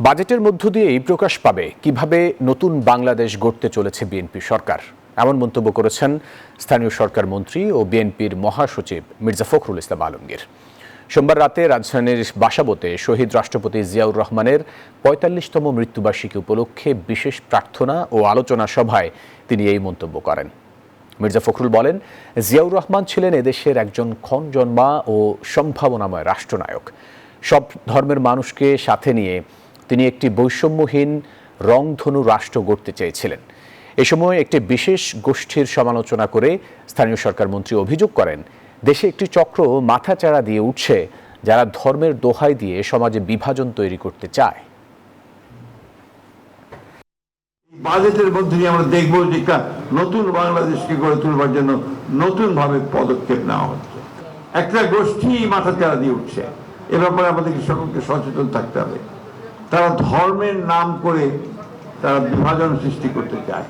বাজেটের মধ্য দিয়েই প্রকাশ পাবে কিভাবে নতুন বাংলাদেশ গড়তে চলেছে বিএনপি সরকার, এমন মন্তব্য করেছেন স্থানীয় সরকার মন্ত্রী ও বিএনপির মহাসচিব মির্জা ফখরুল ইসলাম আলমগীর। সোমবার রাতে রাজধানীর বাসাবোতে শহীদ রাষ্ট্রপতি জিয়াউর রহমানের ৪৫তম মৃত্যুবার্ষিকী উপলক্ষে বিশেষ প্রার্থনা ও আলোচনা সভায় তিনি এই মন্তব্য করেন। মির্জা ফখরুল বলেন, জিয়াউর রহমান ছিলেন এদেশের একজন ক্ষণজন্মা ও সম্ভাবনাময় রাষ্ট্রনায়ক। সব ধর্মের মানুষকে সাথে নিয়ে তিনি একটি বৈষম্যহীন রংধনু রাষ্ট্র গড়তে চেয়েছিলেন। এ সময় একটি বিশেষ গোষ্ঠীর সমালোচনা করে স্থানীয় সরকার মন্ত্রী অভিযোগ করেন, দেশে একটি চক্র মাথাচাড়া দিয়ে উঠছে যারা ধর্মের দোহাই দিয়ে সমাজে বিভাজন তৈরি করতে চায়। বাজেটের মধ্যে দিয়ে আমরা দেখব যে একটা নতুন বাংলাদেশকে গড়ে তুলবার জন্য নতুন ভাবে পদক্ষেপ নেওয়া হচ্ছে। একটা গোষ্ঠী মাথাচাড়া দিয়ে উঠছে, এ ব্যাপারে আমাদেরকে সকলকে সচেতন থাকতে হবে। তারা ধর্মের নাম করে তারা বিভাজন সৃষ্টি করতে চায়।